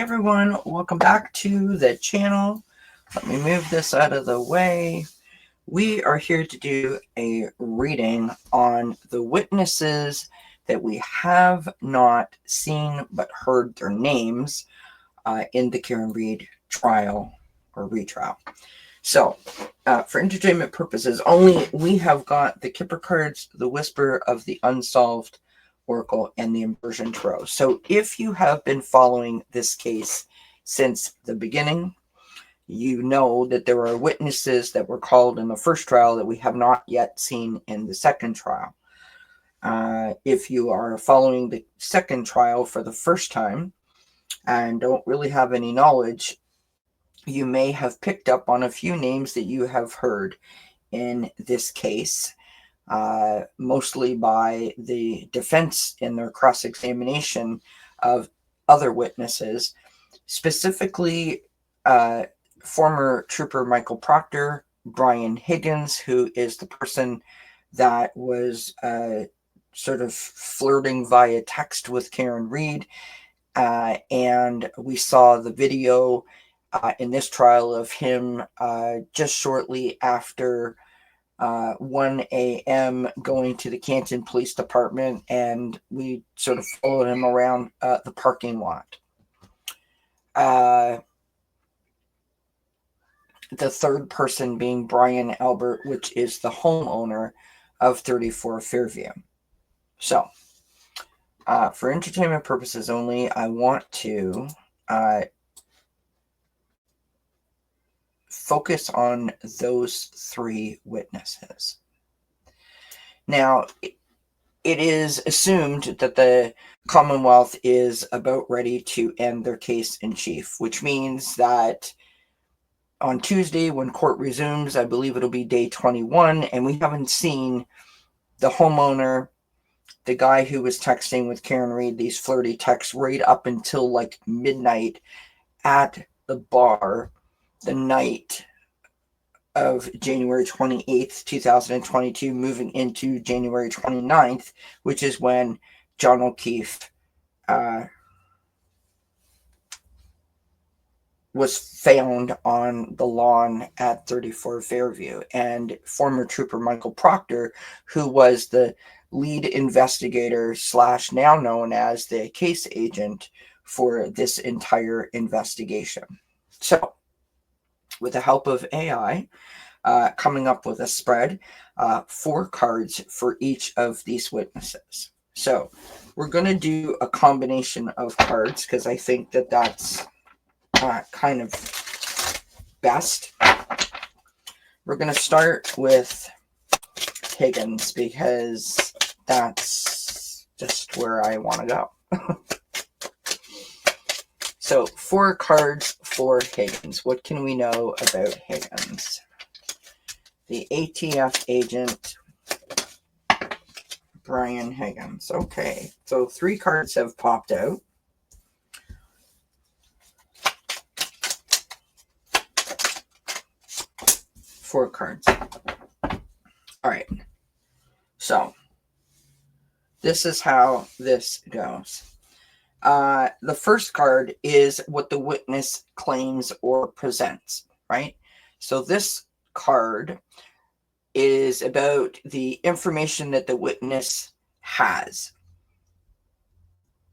everyone, welcome back to the channel. Let me move this out of the way. We are here to do a reading on the witnesses that we have not seen but heard their names in the Karen Read trial or retrial. So, for entertainment purposes only, we have got the Kipper cards, the Whisper of the Unsolved Oracle, and the Inversion Tarot. So if you have been following this case since the beginning, you know that there are witnesses that were called in the first trial that we have not yet seen in the second trial. If you are following the second trial for the first time and don't really have any knowledge, you may have picked up on a few names that you have heard in this case. Mostly by the defense in their cross-examination of other witnesses, specifically former Trooper Michael Proctor, Brian Higgins, who is the person that was sort of flirting via text with Karen Read, and we saw the video in this trial of him just shortly after 1 a.m. going to the Canton Police Department, and we sort of followed him around the parking lot. The third person being Brian Albert, which is the homeowner of 34 Fairview. So, for entertainment purposes only, I want to focus on those three witnesses. Now, it is assumed that the Commonwealth is about ready to end their case in chief, which means that on Tuesday, when court resumes, I believe it'll be day 21, and we haven't seen the homeowner, the guy who was texting with Karen Read, these flirty texts right up until like midnight at the bar the night of January 28th, 2022, moving into January 29th, which is when John O'Keefe was found on the lawn at 34 Fairview. And former Trooper Michael Proctor, who was the lead investigator / now known as the case agent for this entire investigation. So, with the help of AI, coming up with a spread, 4 cards for each of these witnesses. So we're going to do a combination of cards because I think that that's kind of best. We're going to start with Higgins because that's just where I want to go. So 4 cards for Higgins. What can we know about Higgins? The ATF agent, Brian Higgins. Okay, so 3 cards have popped out. Four cards. All right. So this is how this goes. The first card is what the witness claims or presents, right? So this card is about the information that the witness has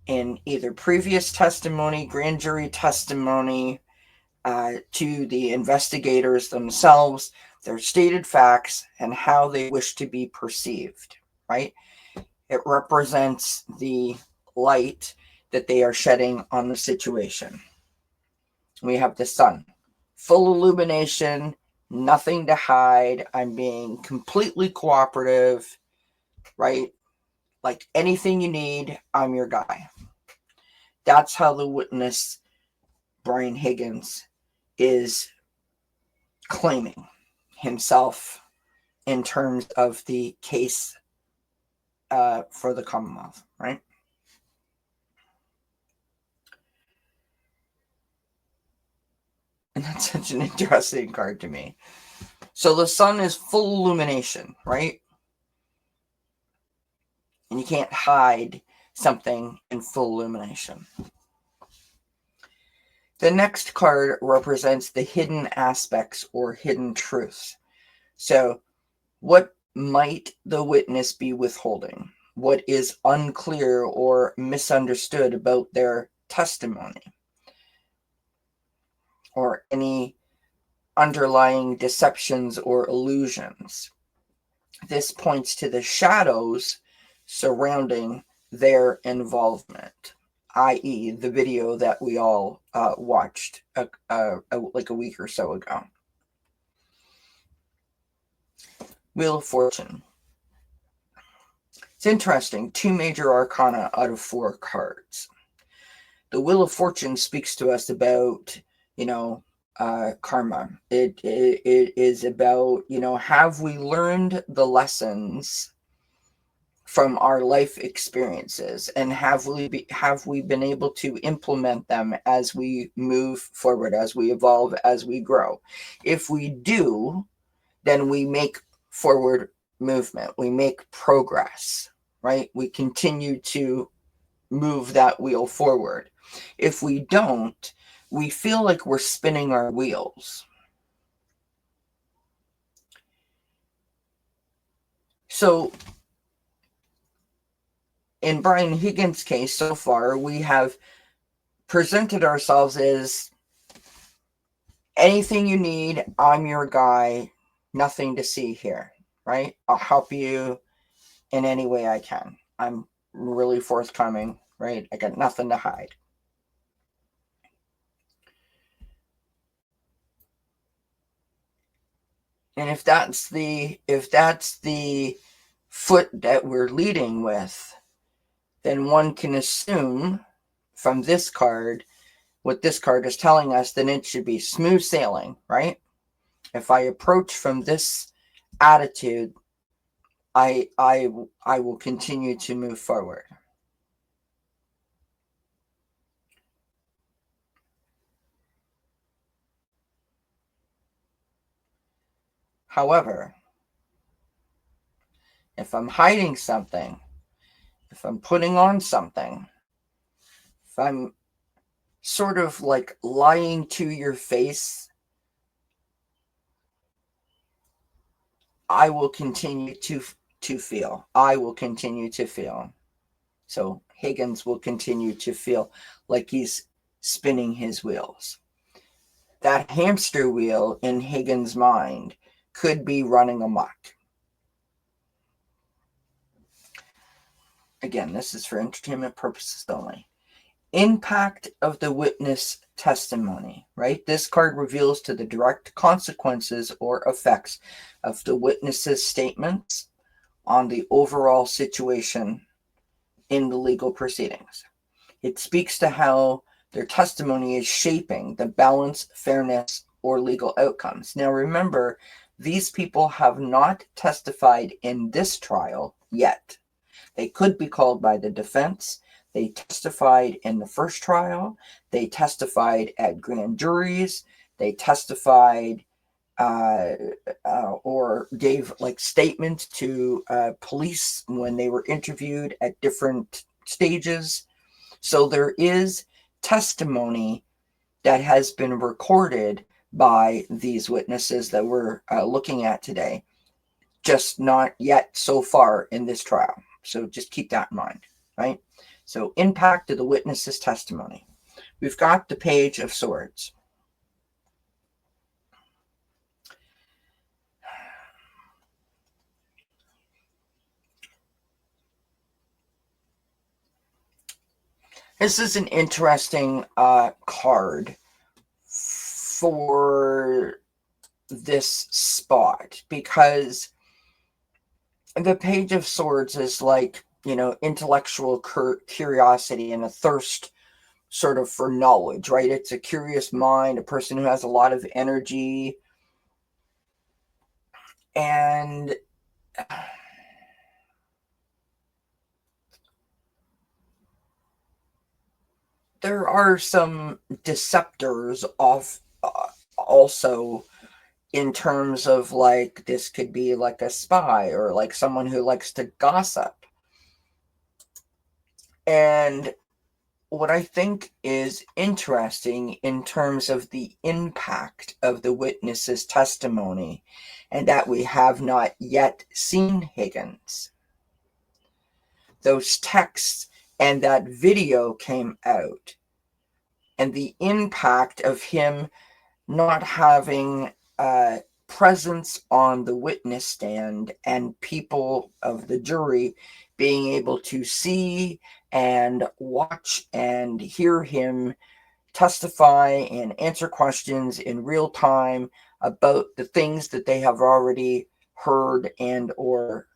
in either previous testimony, grand jury testimony, to the investigators themselves, their stated facts, and how they wish to be perceived, right? It represents the light that they are shedding on the situation. We have the sun. Full illumination, nothing to hide. I'm being completely cooperative, right? Like anything you need, I'm your guy. That's how the witness, Brian Higgins, is claiming himself in terms of the case for the Commonwealth, right? And that's such an interesting card to me. So the sun is full illumination, right? And you can't hide something in full illumination. The next card represents the hidden aspects or hidden truths. So what might the witness be withholding? What is unclear or misunderstood about their testimony? Or any underlying deceptions or illusions? This points to the shadows surrounding their involvement, i.e., the video that we all watched like a week or so ago. Wheel of Fortune. It's interesting. 2 major arcana out of 4 cards. The Wheel of Fortune speaks to us about, karma. It is about, have we learned the lessons from our life experiences, and have we been able to implement them as we move forward, as we evolve, as we grow? If we do, then we make forward movement, we make progress, right? We continue to move that wheel forward. If we don't, we feel like we're spinning our wheels. So in Brian Higgins' case so far, we have presented ourselves as anything you need, I'm your guy, nothing to see here, right? I'll help you in any way I can. I'm really forthcoming, right? I got nothing to hide. And if that's the foot that we're leading with, then one can assume from this card, what this card is telling us, then it should be smooth sailing, right? If I approach from this attitude, I will continue to move forward. However, if I'm hiding something, if I'm putting on something, if I'm sort of like lying to your face, I will continue to feel. I will continue to feel. So Higgins will continue to feel like he's spinning his wheels. That hamster wheel in Higgins' mind could be running amok. Again, this is for entertainment purposes only. Impact of the witness testimony, right? This card reveals to the direct consequences or effects of the witness's statements on the overall situation in the legal proceedings. It speaks to how their testimony is shaping the balance, fairness, or legal outcomes. Now remember, these people have not testified in this trial yet. They could be called by the defense. They testified in the first trial. They testified at grand juries. They testified or gave like statements to police when they were interviewed at different stages. So there is testimony that has been recorded by these witnesses that we're looking at today, just not yet so far in this trial. So just keep that in mind, right? So impact of the witness's testimony. We've got the Page of Swords. This is an interesting card for this spot, because the Page of Swords is like, intellectual curiosity and a thirst sort of for knowledge, right? It's a curious mind, a person who has a lot of energy. And there are some deceptors also, in terms of like, this could be like a spy or like someone who likes to gossip. And what I think is interesting in terms of the impact of the witness's testimony, and that we have not yet seen Higgins. Those texts and that video came out, and the impact of him not having presence on the witness stand and people of the jury being able to see and watch and hear him testify and answer questions in real time about the things that they have already heard and or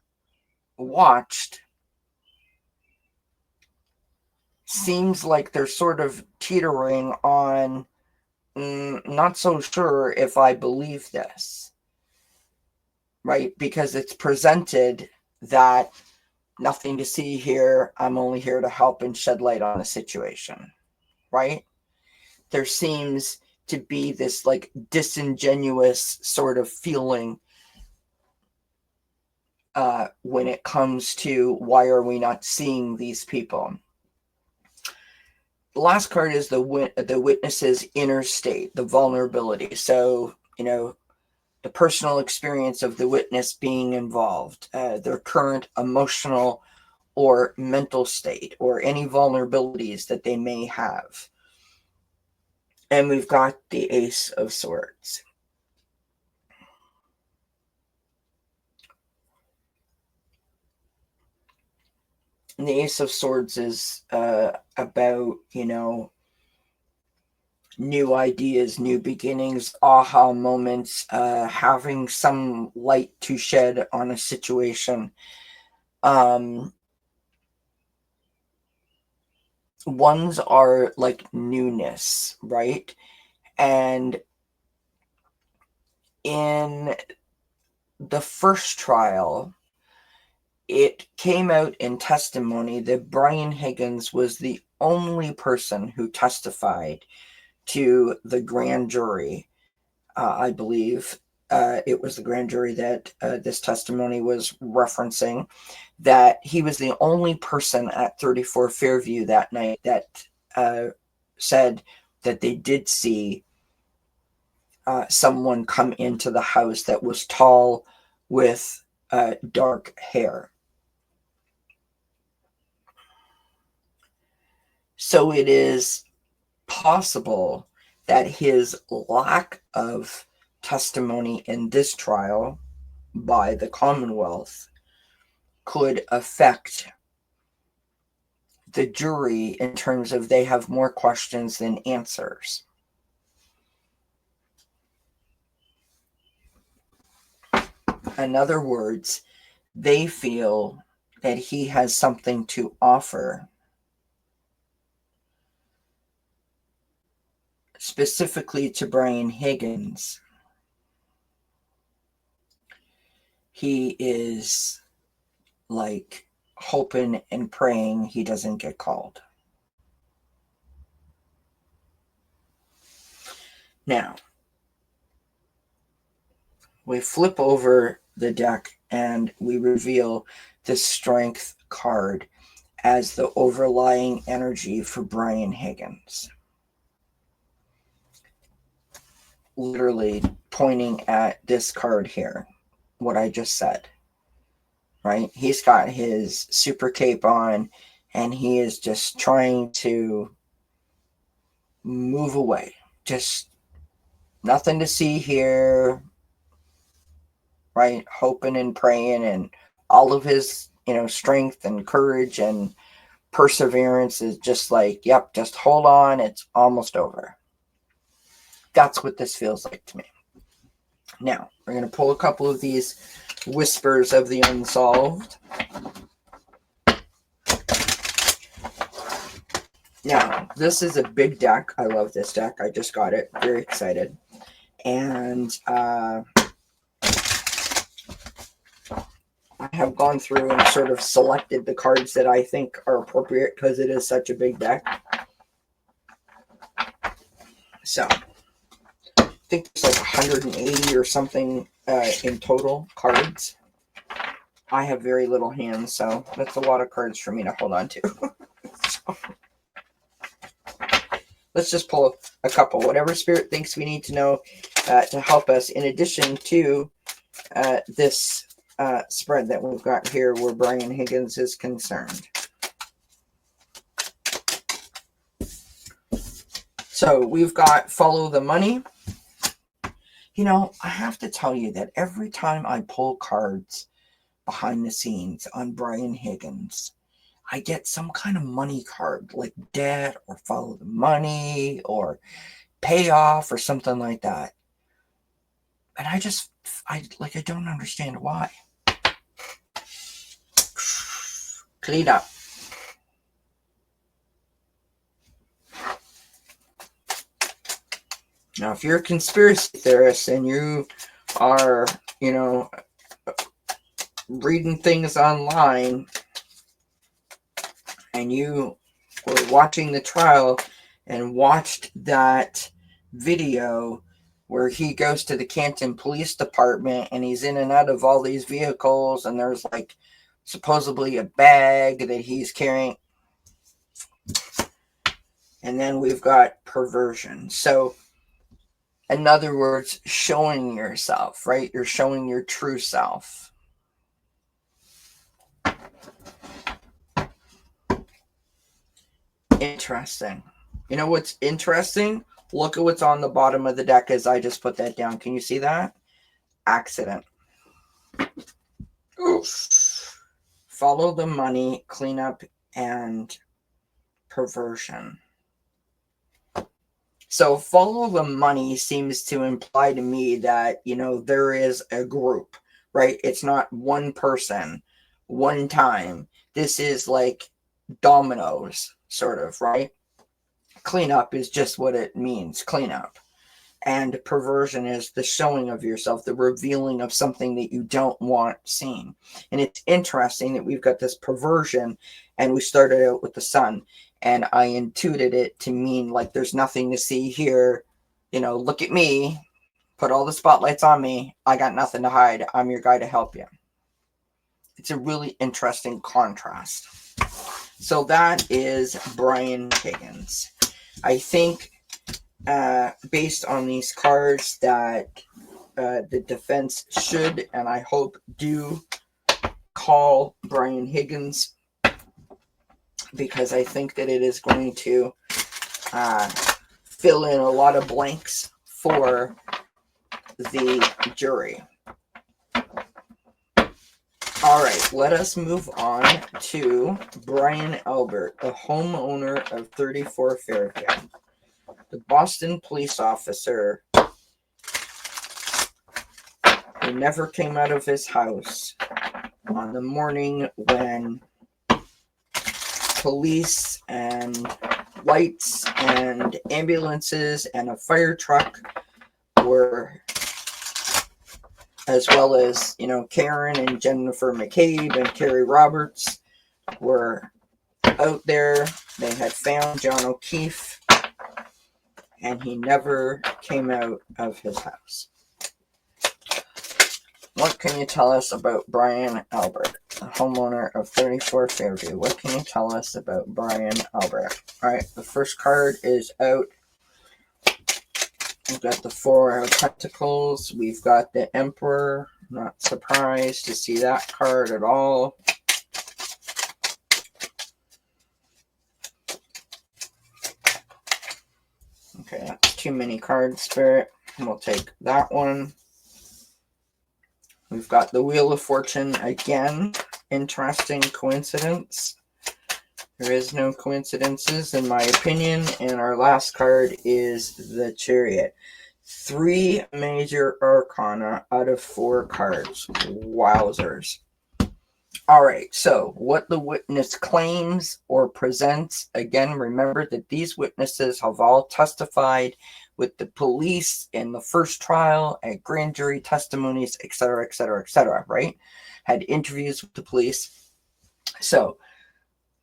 watched, seems like they're sort of teetering on not so sure if I believe this, right? Because it's presented that nothing to see here, I'm only here to help and shed light on the situation, right? There seems to be this like disingenuous sort of feeling when it comes to why are we not seeing these people. The last card is the witness's inner state, the vulnerability. So, the personal experience of the witness being involved, their current emotional or mental state, or any vulnerabilities that they may have. And we've got the Ace of Swords. And the Ace of Swords is about, new ideas, new beginnings, aha moments, having some light to shed on a situation. Ones are like newness, right? And in the first trial, it came out in testimony that Brian Higgins was the only person who testified to the grand jury. I believe it was the grand jury that this testimony was referencing, that he was the only person at 34 Fairview that night that said that they did see someone come into the house that was tall with dark hair. So it is possible that his lack of testimony in this trial by the Commonwealth could affect the jury in terms of they have more questions than answers. In other words, they feel that he has something to offer, specifically to Brian Higgins. He is like hoping and praying he doesn't get called. Now, we flip over the deck and we reveal the Strength card as the overlying energy for Brian Higgins. Literally pointing at this card here, what I just said, right? He's got his super cape on and he is just trying to move away. Just nothing to see here, right? Hoping and praying, and all of his, strength and courage and perseverance is just like, yep, just hold on, it's almost over. That's what this feels like to me. Now, we're going to pull a couple of these Whispers of the Unsolved. Now, this is a big deck. I love this deck. I just got it. Very excited. And I have gone through and sort of selected the cards that I think are appropriate because it is such a big deck. So, I think there's like 180 or something in total cards. I have very little hands, so that's a lot of cards for me to hold on to. So, let's just pull a couple, whatever Spirit thinks we need to know to help us, in addition to this spread that we've got here where Brian Higgins is concerned. So we've got follow the money. You know, I have to tell you that every time I pull cards behind the scenes on Brian Higgins, I get some kind of money card, like debt or follow the money or payoff or something like that. And I don't understand why. Clean up. Now, if you're a conspiracy theorist and you are, you know, reading things online and you were watching the trial and watched that video where he goes to the Canton Police Department and he's in and out of all these vehicles and there's like supposedly a bag that he's carrying. And then we've got perversion. So, in other words, showing yourself, right? You're showing your true self. Interesting. You know what's interesting? Look at what's on the bottom of the deck as I just put that down. Can you see that? Accident. Oof. Follow the money, cleanup, and perversion. So follow the money seems to imply to me that, you know, there is a group, right? It's not one person, one time. This is like dominoes, sort of, right? Cleanup is just what it means, cleanup. And perversion is the showing of yourself, the revealing of something that you don't want seen. And it's interesting that we've got this perversion, and we started out with the sun. And I intuited it to mean like there's nothing to see here. You know, look at me. Put all the spotlights on me. I got nothing to hide. I'm your guy to help you. It's a really interesting contrast. So that is Brian Higgins. I think based on these cards that the defense should, and I hope do, call Brian Higgins, because I think that it is going to fill in a lot of blanks for the jury. All right, let us move on to Brian Albert, the homeowner of 34 Fairfield. The Boston police officer who never came out of his house on the morning when police and lights and ambulances and a fire truck were, as well as, you know, Karen and Jennifer McCabe and Carrie Roberts were out there. They had found John O'Keefe, and he never came out of his house. What can you tell us about Brian Albert, the homeowner of 34 Fairview? What can you tell us about Brian Albert? All right, the first card is out. We've got the Four of Pentacles. We've got the Emperor. Not surprised to see that card at all. Okay, that's too many cards, Spirit. We'll take that one. We've got the Wheel of Fortune again. Interesting coincidence. There is no coincidences, in my opinion. And our last card is the Chariot. 3 major arcana out of 4 cards. Wowzers. All right, so what the witness claims or presents. Again, remember that these witnesses have all testified with the police in the first trial, at grand jury testimonies, etc., etc., etc., right? Had interviews with the police. So,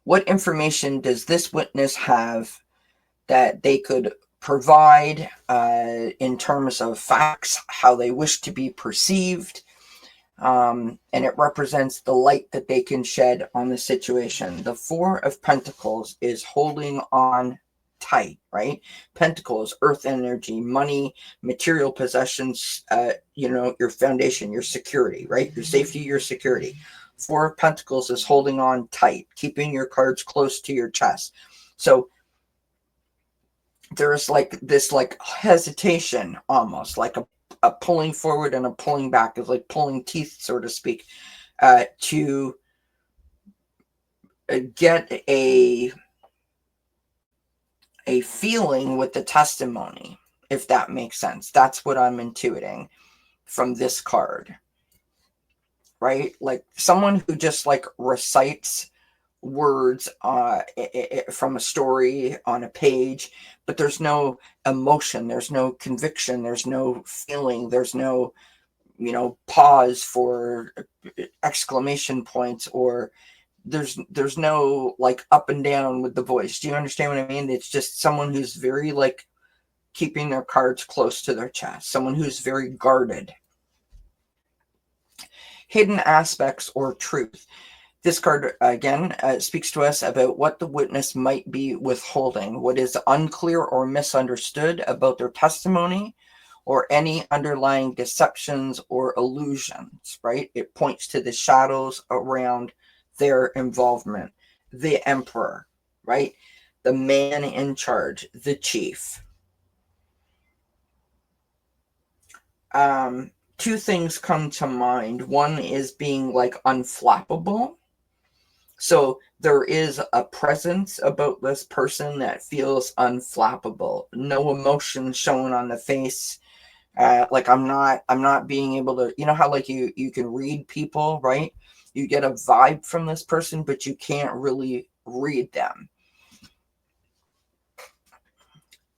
what information does this witness have that they could provide in terms of facts, how they wish to be perceived? And it represents the light that they can shed on the situation. The Four of Pentacles is holding on tight, right? Pentacles, earth energy, money, material possessions, your foundation, your security, right? Your safety, your security. Four of Pentacles is holding on tight, keeping your cards close to your chest. So there's like this like hesitation, almost like a pulling forward and a pulling back, is like pulling teeth, so to speak, to get a feeling with the testimony, if that makes sense. That's what I'm intuiting from this card, right? Like someone who just like recites words from a story on a page, but there's no emotion, there's no conviction, there's no feeling, there's no pause for exclamation points, or there's no like up and down with the voice. Do you understand what I mean? It's just someone who's very like keeping their cards close to their chest, someone who's very guarded. Hidden aspects or truth. This card, again, speaks to us about what the witness might be withholding, what is unclear or misunderstood about their testimony, or any underlying deceptions or illusions, right? It points to the shadows around their involvement. The emperor, right? The man in charge, the chief. Two things come to mind. One is being like unflappable. So there is a presence about this person that feels unflappable. No emotion shown on the face. Like I'm not being able to, how like you can read people, right? You get a vibe from this person, but you can't really read them.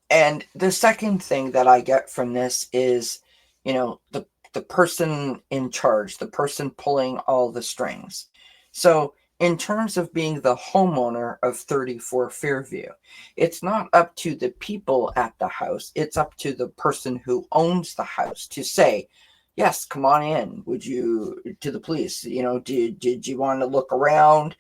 And the second thing that I get from this is, the person in charge, the person pulling all the strings. So in terms of being the homeowner of 34 Fairview, it's not up to the people at the house. It's up to the person who owns the house to say, yes, come on in. Would you, to the police, did you want to look around?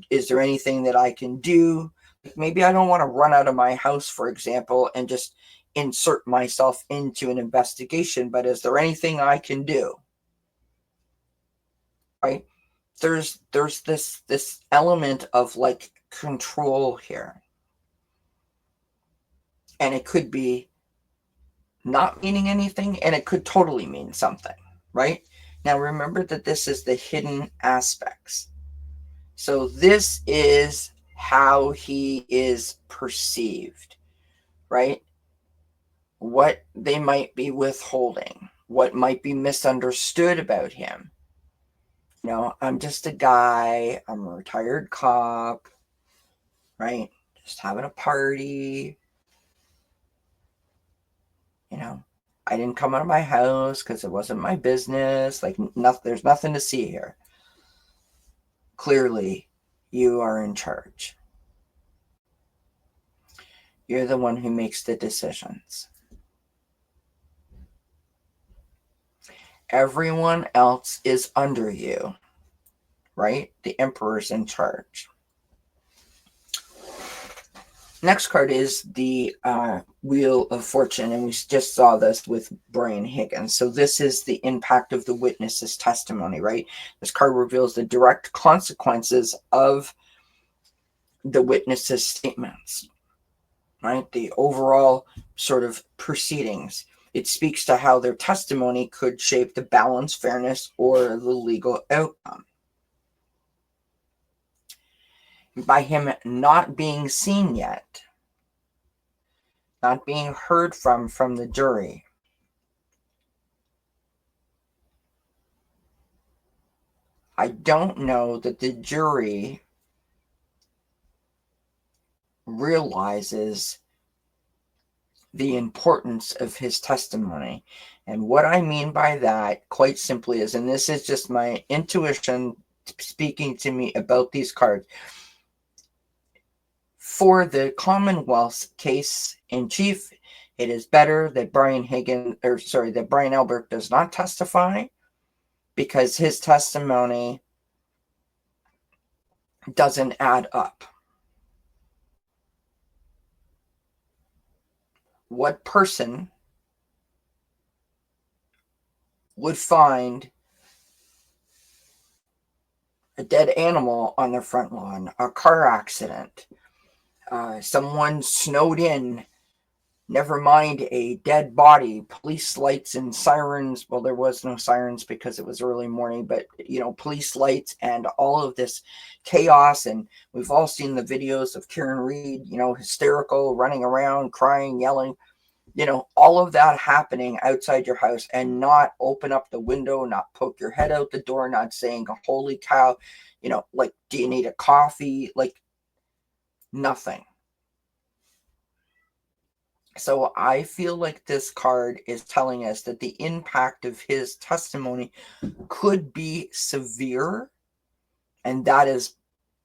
Is there anything that I can do? Maybe I don't want to run out of my house, for example, and just insert myself into an investigation, but is there anything I can do? Right? There's this element of like control here. And it could be not meaning anything, and it could totally mean something, right? Now remember that this is the hidden aspects. So this is how he is perceived, right? What they might be withholding, what might be misunderstood about him. I'm just a guy, I'm a retired cop, right? Just having a party. I didn't come out of my house because it wasn't my business. Like, there's nothing to see here. Clearly, you are in charge. You're the one who makes the decisions. Everyone else is under you, right? The emperor's in charge. Next card is the Wheel of Fortune, and we just saw this with Brian Higgins. So this is the impact of the witness's testimony, right? This card reveals the direct consequences of the witness's statements, right? The overall sort of proceedings. It speaks to how their testimony could shape the balance, fairness, or the legal outcome. By him not being seen yet, not being heard from the jury, I don't know that the jury realizes the importance of his testimony. And what I mean by that, quite simply, is, and this is just my intuition speaking to me about these cards, for the Commonwealth's case in chief, it is better that Brian Albert does not testify, because his testimony doesn't add up. what person would find a dead animal on their front lawn, a car accident, someone snowed in, never mind a dead body, police lights and sirens. Well, there was no sirens because it was early morning, but, police lights and all of this chaos. And we've all seen the videos of Karen Reed, hysterical, running around, crying, yelling, all of that happening outside your house, and not open up the window, not poke your head out the door, not saying, holy cow, like, do you need a coffee? Like, nothing. So I feel like this card is telling us that the impact of his testimony could be severe, and that is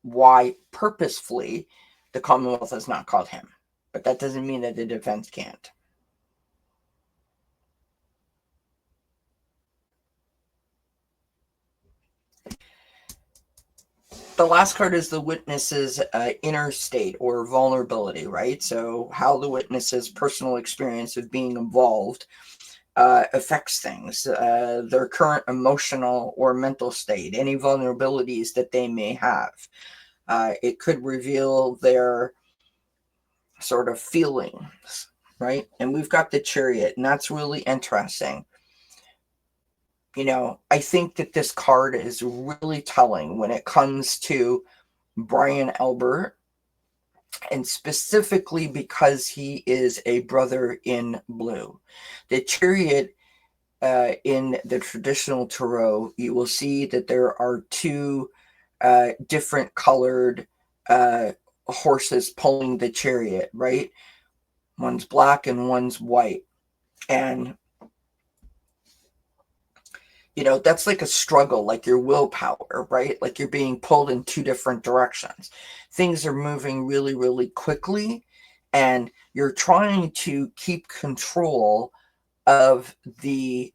why purposefully the Commonwealth has not called him. But that doesn't mean that the defense can't. The last card is the witness's inner state or vulnerability, right? So how the witness's personal experience of being involved affects things, their current emotional or mental state, any vulnerabilities that they may have. It could reveal their sort of feelings, right? And we've got the Chariot, and that's really interesting. I think that this card is really telling when it comes to Brian Albert, and specifically because he is a brother in blue. The Chariot, in the traditional tarot, you will see that there are two different colored horses pulling the Chariot, right? One's black and one's white. And that's like a struggle, like your willpower, right? Like you're being pulled in two different directions. Things are moving really, really quickly, and you're trying to keep control of the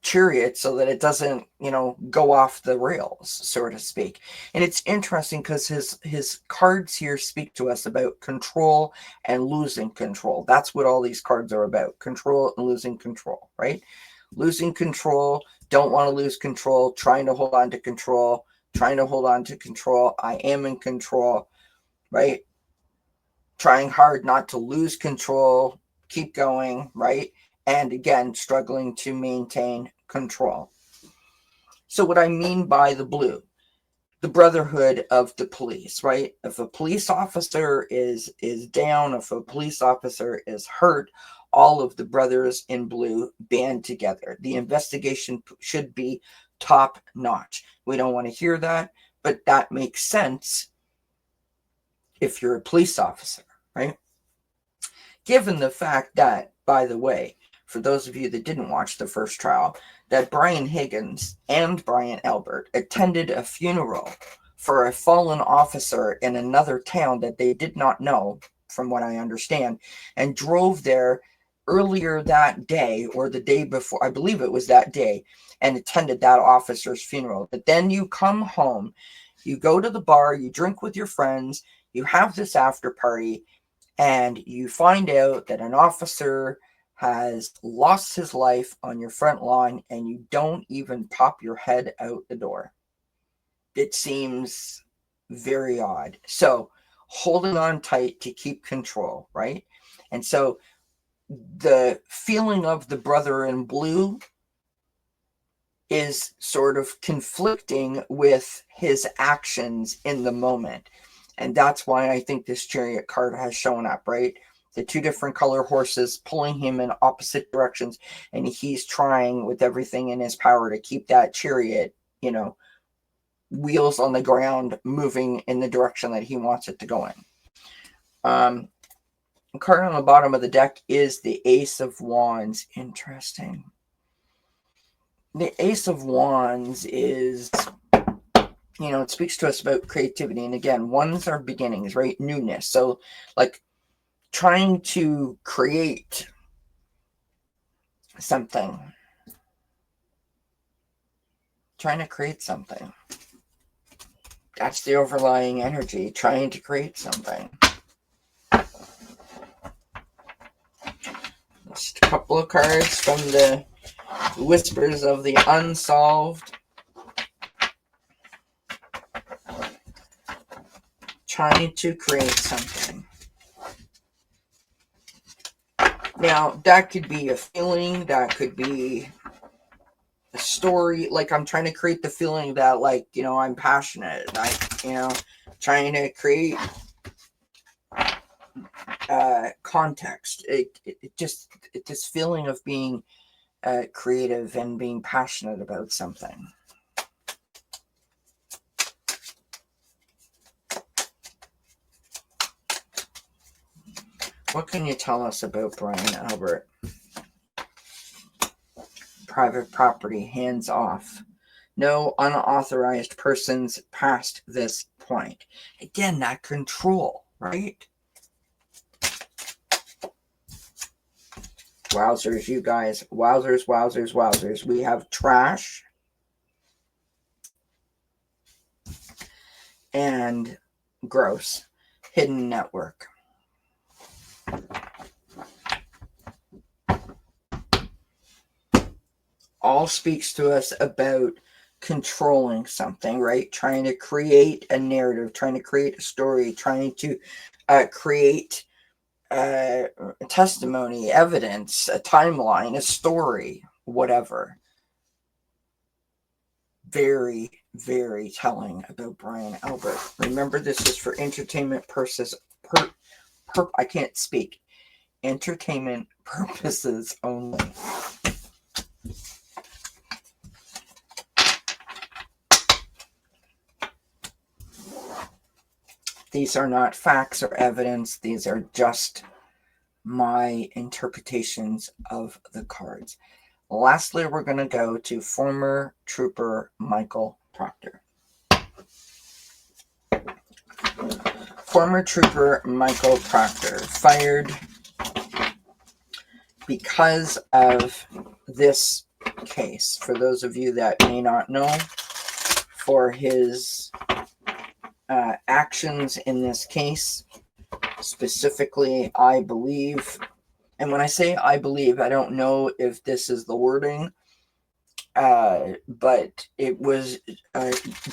Chariot so that it doesn't, go off the rails, so to speak. And it's interesting because his cards here speak to us about control and losing control. That's what all these cards are about: control and losing control, right? Losing control, don't want to lose control, trying to hold on to control, trying to hold on to control. I am in control, right? Trying hard not to lose control, keep going, right? And again, struggling to maintain control. So what I mean by the blue, the brotherhood of the police, right? If a police officer is down, if a police officer is hurt, all of the brothers in blue band together. The investigation should be top notch. We don't want to hear that, but that makes sense if you're a police officer, right? Given the fact that, by the way, for those of you that didn't watch the first trial, that Brian Higgins and Brian Albert attended a funeral for a fallen officer in another town that they did not know, from what I understand, and drove there earlier that day or the day before, I believe it was that day, and attended that officer's funeral. But then you come home, you go to the bar, you drink with your friends, you have this after party, and you find out that an officer has lost his life on your front lawn, and you don't even pop your head out the door. It seems very odd. So holding on tight to keep control, right? And so the feeling of the brother in blue is sort of conflicting with his actions in the moment. And that's why I think this Chariot card has shown up, right? The two different color horses pulling him in opposite directions, and he's trying with everything in his power to keep that Chariot, wheels on the ground, moving in the direction that he wants it to go in. The card on the bottom of the deck is the Ace of Wands. Interesting. The Ace of Wands is, it speaks to us about creativity. And again, wands are beginnings, right? Newness. So like trying to create something. Trying to create something. That's the overlying energy. Trying to create something. Just a couple of cards from the Whispers of the Unsolved. Trying to create something. Now, that could be a feeling, that could be a story. Like, I'm trying to create the feeling that, like, you know, I'm passionate. Trying to create context. This feeling of being creative and being passionate about something. What can you tell us about Brian Albert? Private property, hands off. No unauthorized persons past this point. Again, that control, right? Wowzers, you guys. Wowzers, wowzers, wowzers. We have trash and gross. Hidden network. All speaks to us about controlling something, right? Trying to create a narrative, trying to create a story, trying to create testimony, evidence, a timeline, a story, whatever. Very, very telling about Brian Albert. Remember, this is for entertainment purposes. I can't speak. Entertainment purposes only. These are not facts or evidence. These are just my interpretations of the cards. Lastly, we're going to go to former trooper Michael Proctor. Former trooper Michael Proctor fired because of this case. For those of you that may not know, for his actions in this case, specifically, I believe, and when I say I believe, I don't know if this is the wording, but it was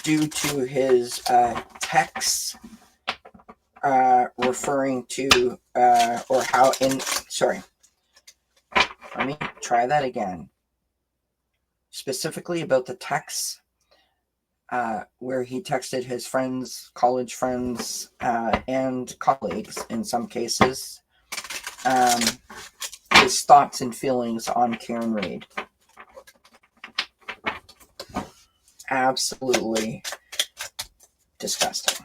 due to his texts referring to, or how in, sorry, let me try that again. Specifically about the texts where he texted his friends, college friends, and colleagues in some cases, his thoughts and feelings on Karen Reid. Absolutely disgusting.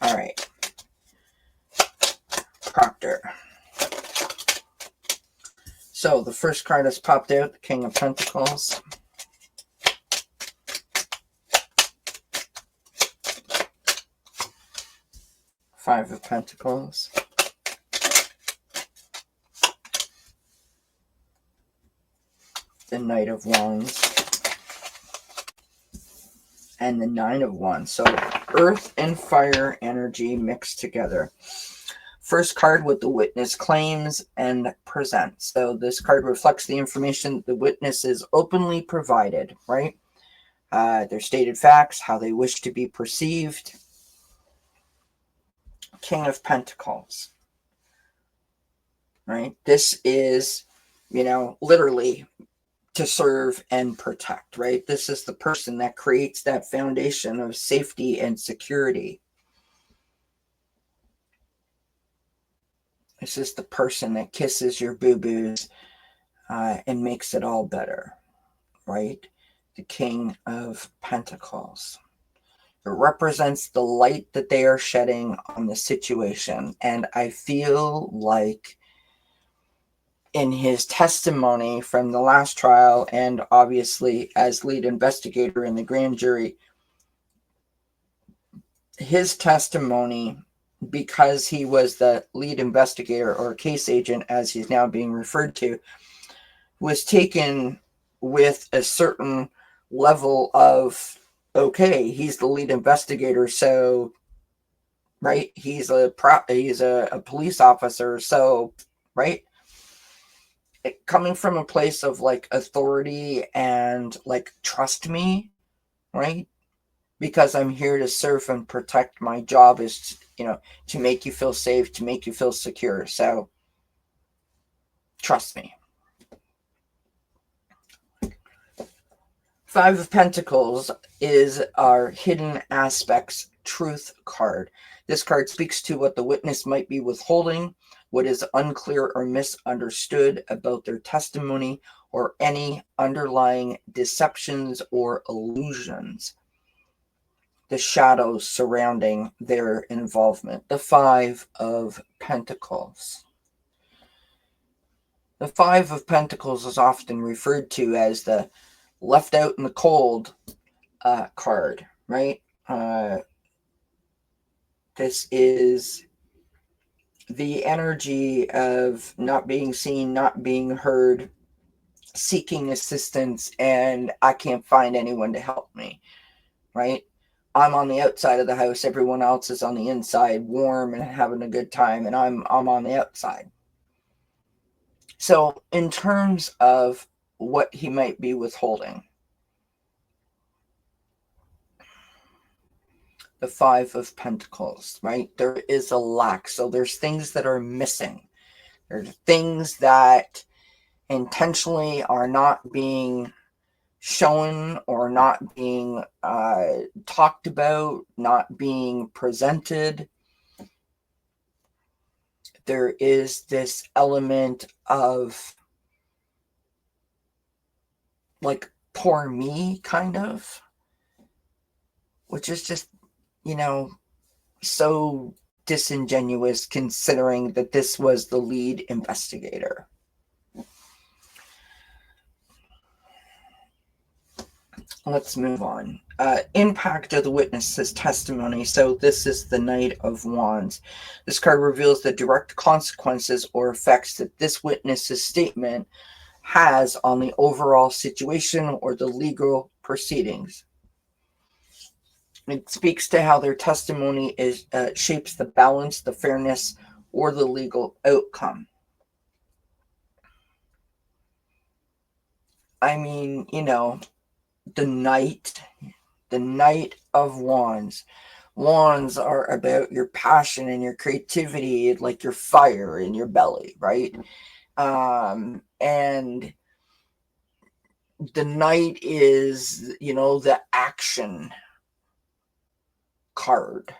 All right. Proctor. So the first card has popped out, the King of Pentacles. Five of Pentacles. The Knight of Wands. And the Nine of Wands. So earth and fire energy mixed together. First card, what the witness claims and presents. So this card reflects the information the witness is openly provided, right? Their stated facts, how they wish to be perceived. King of Pentacles, right? This is, literally to serve and protect, right? This is the person that creates that foundation of safety and security. This is the person that kisses your boo-boos and makes it all better, right? The King of Pentacles. It represents the light that they are shedding on the situation. And I feel like in his testimony from the last trial, and obviously as lead investigator in the grand jury, his testimony, because he was the lead investigator or case agent, as he's now being referred to, was taken with a certain level of, okay, he's the lead investigator, so, right, he's a police officer, so, right, coming from a place of like authority and like trust me, right? Because I'm here to serve and protect. My job is, to make you feel safe, to make you feel secure. So trust me. Five of Pentacles is our hidden aspects truth card. This card speaks to what the witness might be withholding, what is unclear or misunderstood about their testimony, or any underlying deceptions or illusions, the shadows surrounding their involvement. The Five of Pentacles. The Five of Pentacles is often referred to as the left out in the cold card, right? This is the energy of not being seen, not being heard, seeking assistance, and I can't find anyone to help me, right? I'm on the outside of the house, everyone else is on the inside, warm and having a good time, and I'm on the outside. So in terms of what he might be withholding, the Five of Pentacles, right? There is a lack. So there's things that are missing. There's things that intentionally are not being shown or not being talked about, not being presented. There is this element of like poor me kind of, which is just, so disingenuous considering that this was the lead investigator. Let's move on. Impact of the witness's testimony. So this is the Knight of Wands. This card reveals the direct consequences or effects that this witness's statement has on the overall situation or the legal proceedings. It speaks to how their testimony shapes the balance, the fairness, or the legal outcome. I mean, the Knight of Wands. Wands are about your passion and your creativity, like your fire in your belly, right? And the Knight is, the action card.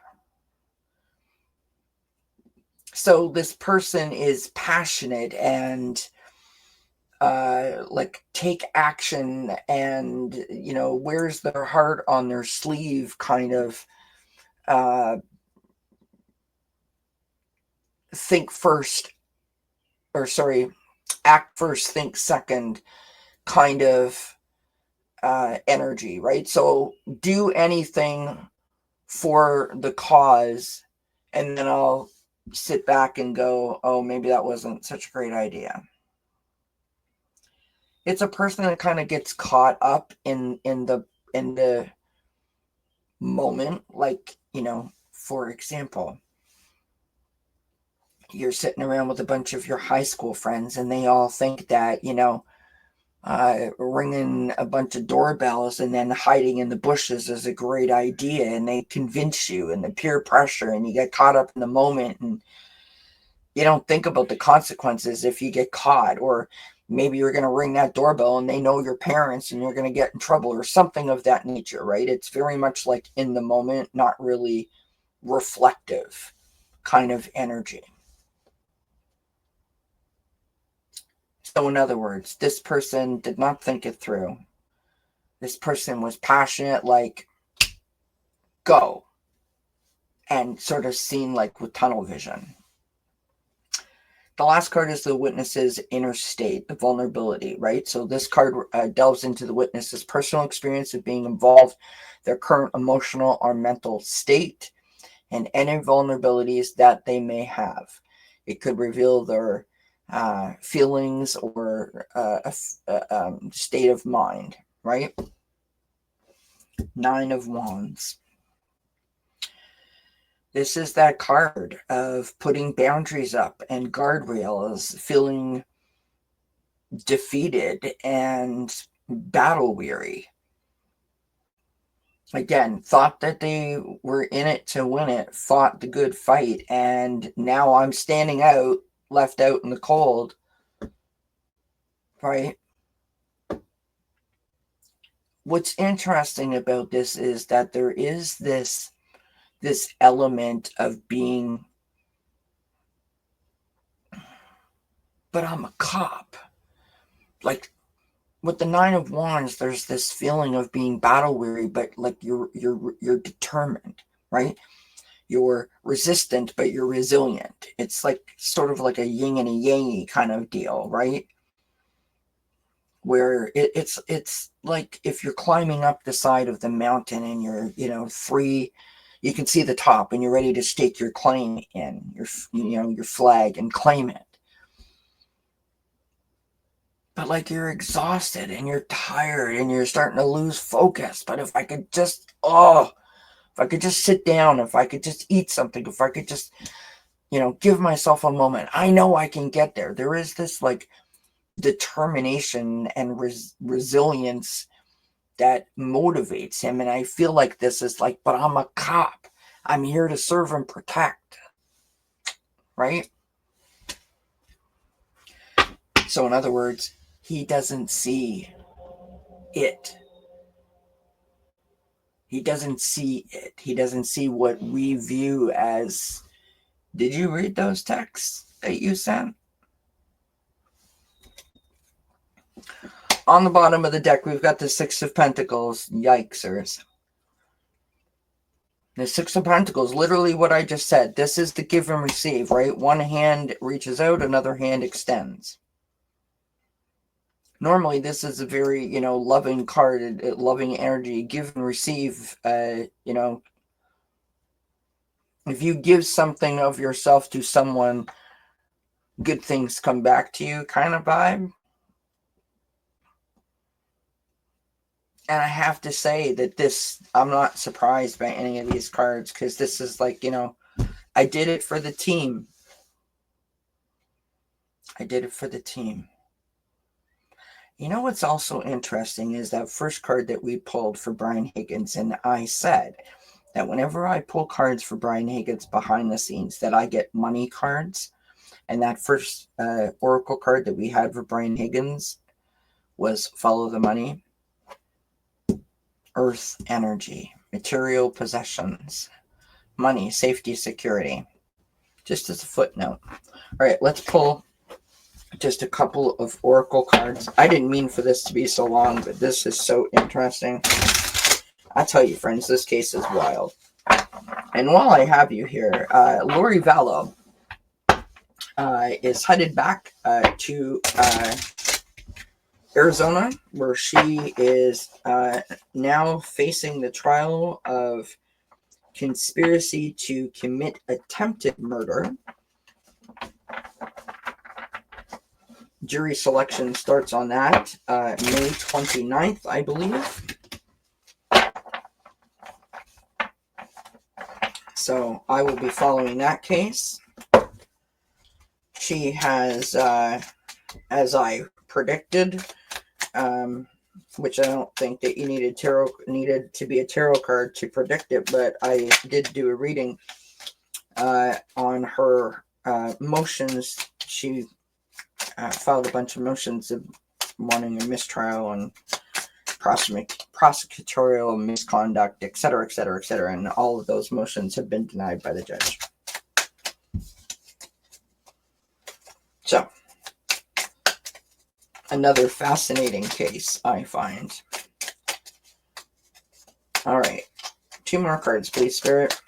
So this person is passionate and like take action and, wears their heart on their sleeve kind of act first, think second kind of energy, right? So do anything for the cause, and then I'll sit back and go, oh, maybe that wasn't such a great idea. It's a person that kind of gets caught up in the moment, like, for example, you're sitting around with a bunch of your high school friends and they all think that, ringing a bunch of doorbells and then hiding in the bushes is a great idea, and they convince you, and the peer pressure, and you get caught up in the moment and you don't think about the consequences if you get caught. Or maybe you're going to ring that doorbell and they know your parents and you're going to get in trouble or something of that nature, right? It's very much like in the moment, not really reflective kind of energy. So in other words, this person did not think it through. This person was passionate, like, go, and sort of seen like with tunnel vision. The last card is the witness's inner state, the vulnerability, right? So this card delves into the witness's personal experience of being involved, their current emotional or mental state, and any vulnerabilities that they may have. It could reveal their feelings or state of mind, right? Nine of Wands. This is that card of putting boundaries up and guardrails, feeling defeated and battle weary. Again, thought that they were in it to win it, fought the good fight, and now I'm standing out, left out in the cold, right? What's interesting about this is that there is this element of being, but I'm a cop. Like with the Nine of Wands, there's this feeling of being battle weary, but like you're determined, right? You're resistant, but you're resilient. It's like sort of like a yin and a yang kind of deal, right? Where it's like if you're climbing up the side of the mountain and you're free, you can see the top and you're ready to stake your claim in your flag and claim it. But like you're exhausted and you're tired and you're starting to lose focus. But if I could just sit down, if I could just eat something, if I could just, give myself a moment, I know I can get there. There is this like determination and resilience that motivates him. And I feel like this is like, but I'm a cop. I'm here to serve and protect. Right? So in other words, he doesn't see it. He doesn't see it. He doesn't see what we view as. Did you read those texts that you sent? On the bottom of the deck, we've got the Six of Pentacles. Yikesers. The Six of Pentacles, literally what I just said. This is the give and receive, right? One hand reaches out, another hand extends. Normally, this is a very, loving card, loving energy, give and receive, if you give something of yourself to someone, good things come back to you kind of vibe. And I have to say that I'm not surprised by any of these cards because this is like, I did it for the team. I did it for the team. What's also interesting is that first card that we pulled for Brian Higgins, and I said that whenever I pull cards for Brian Higgins behind the scenes, that I get money cards. And that first oracle card that we had for Brian Higgins was Follow the Money. Earth energy, material possessions, money, safety, security. Just as a footnote. All right, let's pull just a couple of oracle cards. I didn't mean for this to be so long, but this is so interesting. I tell you, friends, this case is wild. And while I have you here, Lori Vallow is headed back to Arizona, where she is now facing the trial of conspiracy to commit attempted murder. Jury selection starts on that May 29th, I believe. So I will be following that case. She has, as I predicted, which I don't think that you needed to be a tarot card to predict it, but I did do a reading on her motions. She filed a bunch of motions of wanting a mistrial and prosecutorial misconduct, etc., etc., etc., and all of those motions have been denied by the judge. So, another fascinating case, I find. All right. 2 more cards, please, Spirit.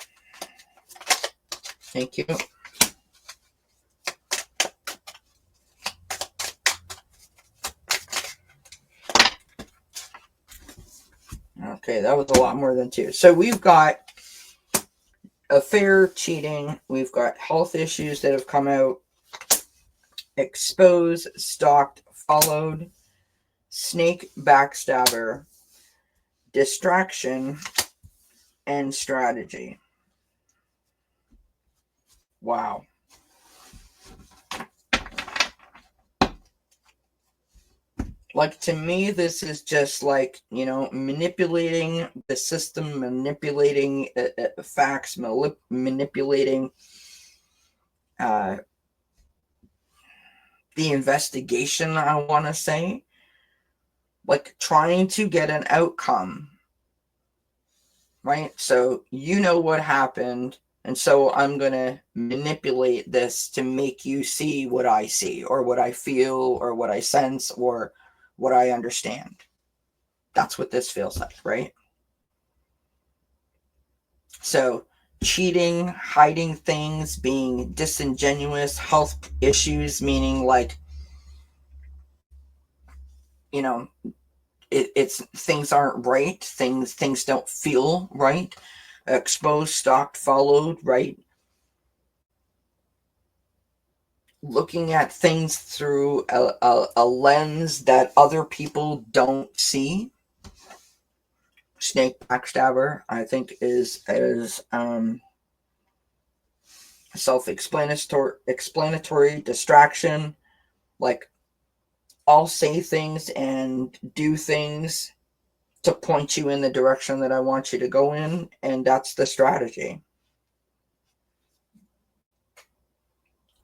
Thank you. Okay, that was a lot more than 2. So we've got affair, cheating. We've got health issues that have come out. Expose, stalked, followed. Snake, backstabber. Distraction, and strategy. Wow. Like, to me, this is just like, manipulating the system, manipulating facts, manipulating uh, the investigation, I want to say. Like, trying to get an outcome, right? So, what happened, and so I'm going to manipulate this to make you see what I see, or what I feel, or what I sense, or what I understand. That's what this feels like, right? So, cheating, hiding things, being disingenuous, health issues, meaning like, you know, it's things aren't right, things don't feel right, exposed, stalked, followed, right? Looking at things through a lens that other people don't see. Snake backstabber, I think, is self-explanatory. Distraction, like, I'll say things and do things to point you in the direction that I want you to go in, and that's the strategy.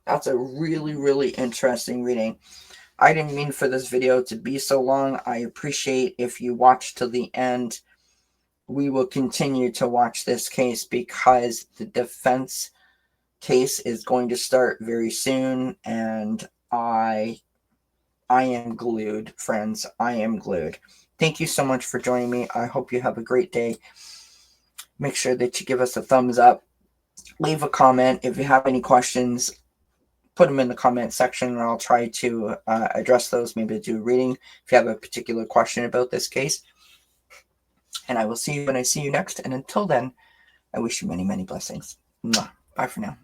That's a really, really interesting reading. I didn't mean for this video to be so long. I appreciate if you watch to the end. We will continue to watch this case because the defense case is going to start very soon, and I am glued, friends. I am glued. Thank you so much for joining me. I hope you have a great day. Make sure that you give us a thumbs up. Leave a comment. If you have any questions, put them in the comment section, and I'll try to address those, maybe do a reading if you have a particular question about this case. And I will see you when I see you next. And until then, I wish you many, many blessings. Bye for now.